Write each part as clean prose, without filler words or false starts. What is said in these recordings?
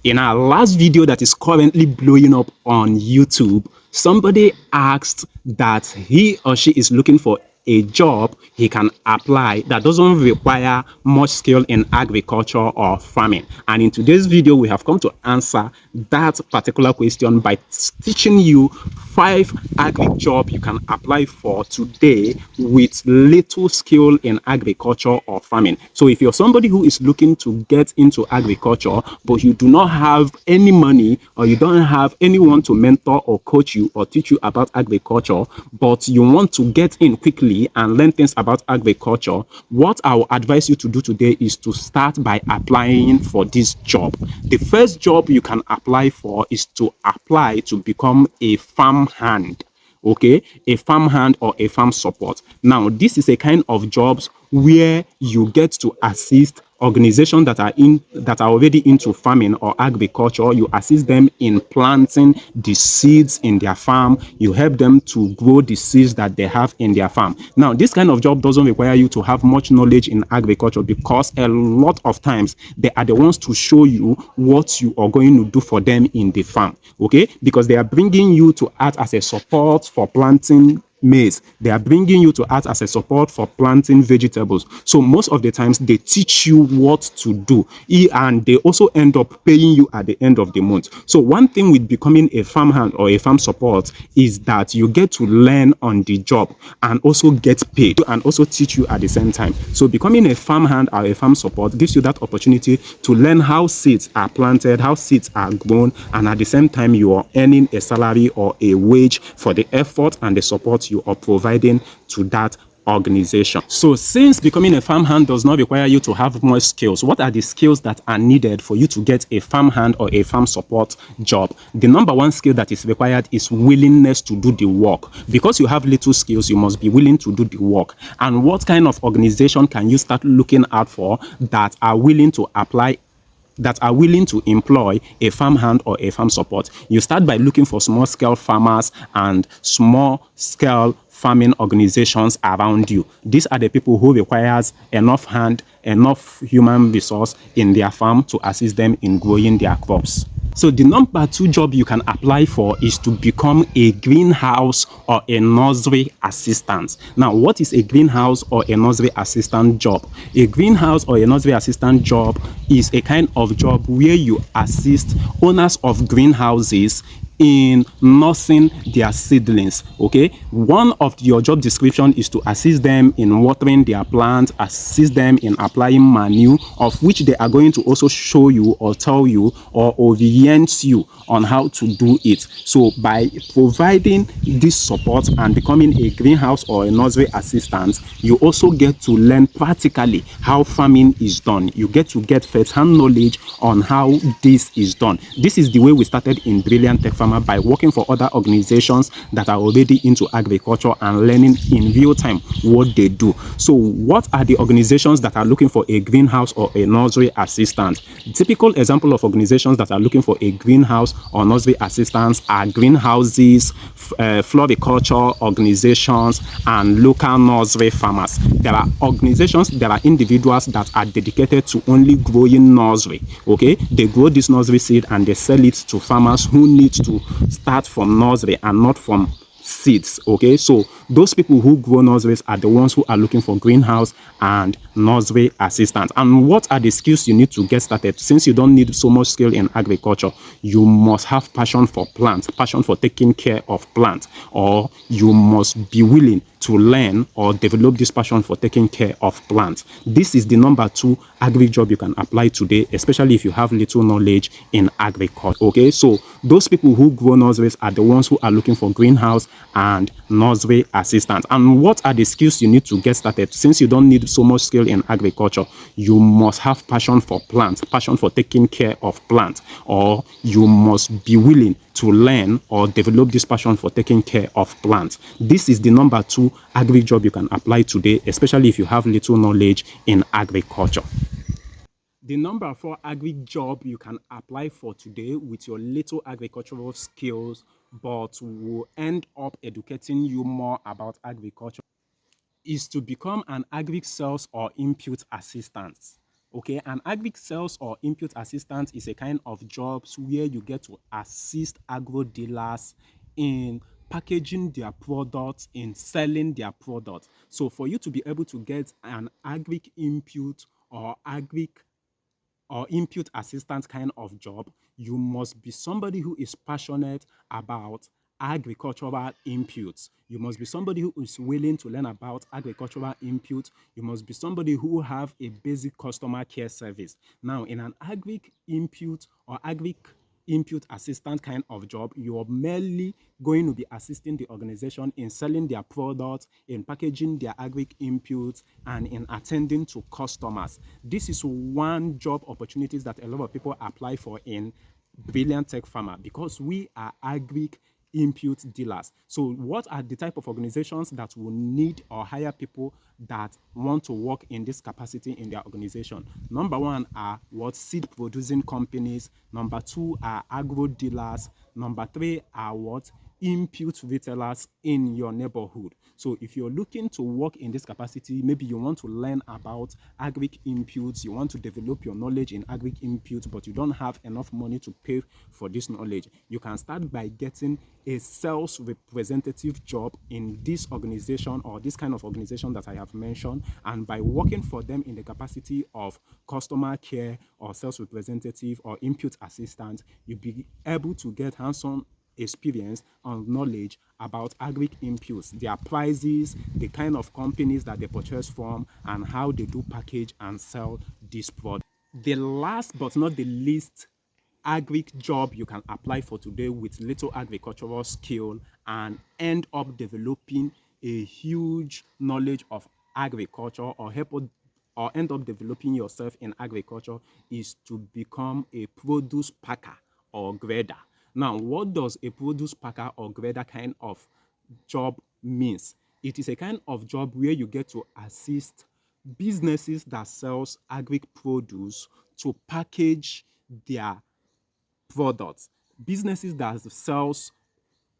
In our last video that is currently blowing up on YouTube, somebody asked that he or she is looking for a job he can apply that doesn't require much skill in agriculture or farming. And in today's video, we have come to answer that particular question by teaching you 5 agri jobs you can apply for today with little skill in agriculture or farming. So if you're somebody who is looking to get into agriculture, but you do not have any money or you don't have anyone to mentor or coach you or teach you about agriculture, but you want to get in quickly and learn things about agriculture, what I will advise you to do today is to start by applying for this job. The first job you can apply for is to apply to become a farm hand. Okay, a farm hand or a farm support. Now, this is a kind of jobs where you get to assist organizations that are already into farming or agriculture. You assist them in planting the seeds in their farm. You help them to grow the seeds that they have in their farm. Now, this kind of job doesn't require you to have much knowledge in agriculture, because a lot of times they are the ones to show you what you are going to do for them in the farm. Okay, because they are bringing you to act as a support for planting maize. They are bringing you to act as a support for planting vegetables. So most of the times they teach you what to do, and they also end up paying you at the end of the month. So one thing with becoming a farm hand or a farm support is that you get to learn on the job and also get paid and also teach you at the same time. So becoming a farm hand or a farm support gives you that opportunity to learn how seeds are planted, how seeds are grown, and at the same time you are earning a salary or a wage for the effort and the support you are providing to that organization. So since becoming a farm hand does not require you to have more skills, what are the skills that are needed for you to get a farm hand or a farm support job? The number one skill that is required is willingness to do the work. Because you have little skills, you must be willing to do the work. And what kind of organization can you start looking out for that are willing to employ a farm hand or a farm support? You start by looking for small scale farmers and small scale farming organizations around you. These are the people who requires enough human resource in their farm to assist them in growing their crops. So the number 2 job you can apply for is to become a greenhouse or a nursery assistant. Now, what is a greenhouse or a nursery assistant job? A greenhouse or a nursery assistant job is a kind of job where you assist owners of greenhouses in nursing their seedlings. Okay, one of your job description is to assist them in watering their plants, assist them in applying manure, of which they are going to also show you or tell you or orient you on how to do it. So by providing this support and becoming a greenhouse or a nursery assistant, you also get to learn practically how farming is done. You get to get first-hand knowledge on how this is done. This is the way we started in Brilliant Tech Farmer, by working for other organizations that are already into agriculture and learning in real time what they do. So what are the organizations that are looking for a greenhouse or a nursery assistant? Typical example of organizations that are looking for a greenhouse or nursery assistants are greenhouses, floriculture organizations, and local nursery farmers. There are organizations, there are individuals that are dedicated to only growing nursery. Okay, they grow this nursery seed and they sell it to farmers who need to start from nursery and not from seeds. Okay, so those people who grow nurseries are the ones who are looking for greenhouse and nursery assistants. And what are the skills you need to get started? Since you don't need so much skill in agriculture, you must have passion for plants, passion for taking care of plants, or you must be willing to learn or develop this passion for taking care of plants. This is the number 2 agri job you can apply today, especially if you have little knowledge in agriculture. Okay, so those people who grow nurseries are the ones who are looking for greenhouse and nursery assistants. And what are the skills you need to get started? Since you don't need so much skill in agriculture, you must have passion for plants, passion for taking care of plants, or you must be willing to learn or develop this passion for taking care of plants. This is the number 2 agri job you can apply today, especially if you have little knowledge in agriculture. The number 4 agri job you can apply for today with your little agricultural skills, but will end up educating you more about agriculture, is to become an agri sales or input assistant. Okay, an agric sales or input assistant is a kind of jobs where you get to assist agro dealers in packaging their products, in selling their products. So for you to be able to get an agric input or input assistant kind of job, you must be somebody who is passionate about agricultural inputs. You must be somebody who is willing to learn about agricultural inputs. You must be somebody who have a basic customer care service. Now, in an agric input or agric input assistant kind of job, you're merely going to be assisting the organization in selling their products, in packaging their agric inputs, and in attending to customers. This is one job opportunities that a lot of people apply for in Brilliant Tech Farmer because we are agric input dealers. So what are the type of organizations that will need or hire people that want to work in this capacity in their organization? Number one are what seed producing companies. Number two are agro dealers. Number three are what input retailers in your neighborhood. So if you're looking to work in this capacity, maybe you want to learn about agric inputs, you want to develop your knowledge in agric inputs, but you don't have enough money to pay for this knowledge, you can start by getting a sales representative job in this organization or this kind of organization that I have mentioned, and by working for them in the capacity of customer care or sales representative or input assistant, you'll be able to get hands-on experience and knowledge about agric inputs, their prices, the kind of companies that they purchase from, and how they do package and sell this product. The last but not the least agric job you can apply for today with little agricultural skill and end up developing a huge knowledge of agriculture or end up developing yourself in agriculture is to become a produce packer or grader. Now, what does a produce packer or grader kind of job means? It is a kind of job where you get to assist businesses that sells agric produce to package their products. Businesses that sells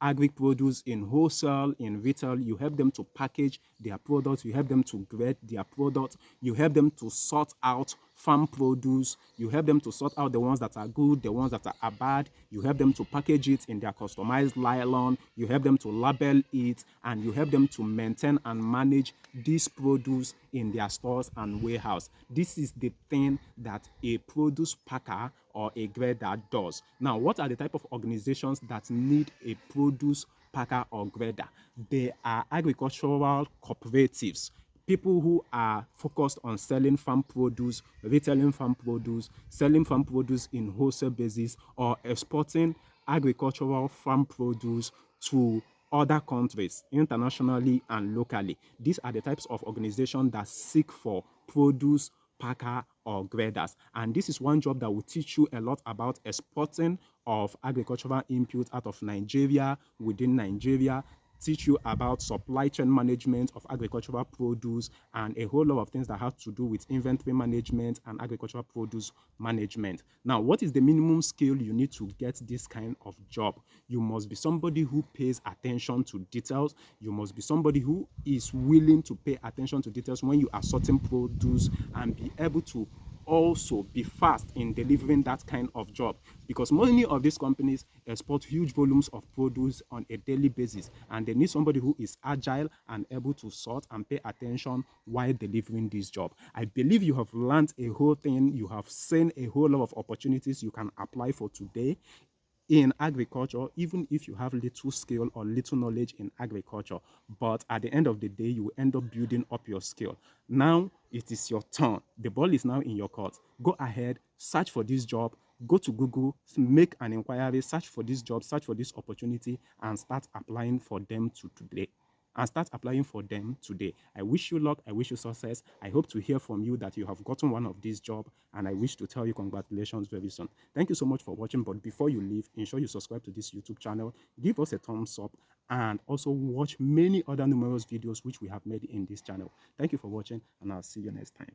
agric produce in wholesale, in retail, you help them to package their products, you help them to grade their products, you help them to sort out farm produce, you help them to sort out the ones that are good, the ones that are bad, you help them to package it in their customized nylon, you help them to label it, and you help them to maintain and manage this produce in their stores and warehouse. This is the thing that a produce packer or a grader does. Now, what are the type of organizations that need a produce packer or grader? They are agricultural cooperatives, people who are focused on selling farm produce, retailing farm produce, selling farm produce in wholesale basis, or exporting agricultural farm produce to other countries, internationally and locally. These are the types of organizations that seek for produce packer or graders. And this is one job that will teach you a lot about exporting of agricultural inputs out of Nigeria, within Nigeria, teach you about supply chain management of agricultural produce and a whole lot of things that have to do with inventory management and agricultural produce management. Now, what is the minimum skill you need to get this kind of job? You must be somebody who pays attention to details. You must be somebody who is willing to pay attention to details when you are sorting produce and be able to also be fast in delivering that kind of job, because many of these companies export huge volumes of produce on a daily basis, and they need somebody who is agile and able to sort and pay attention while delivering this job. I believe you have learned a whole thing. You have seen a whole lot of opportunities you can apply for today in agriculture, even if you have little skill or little knowledge in agriculture. But at the end of the day, you will end up building up your skill. Now it is your turn. The ball is now in your court. Go ahead, search for this job, go to Google, make an inquiry, search for this job, search for this opportunity, and start applying for them today. I wish you luck. I wish you success. I hope to hear from you that you have gotten one of these jobs, and I wish to tell you congratulations very soon. Thank you so much for watching. But before you leave, ensure you subscribe to this YouTube channel, give us a thumbs up, and also watch many other numerous videos which we have made in this channel. Thank you for watching, and I'll see you next time.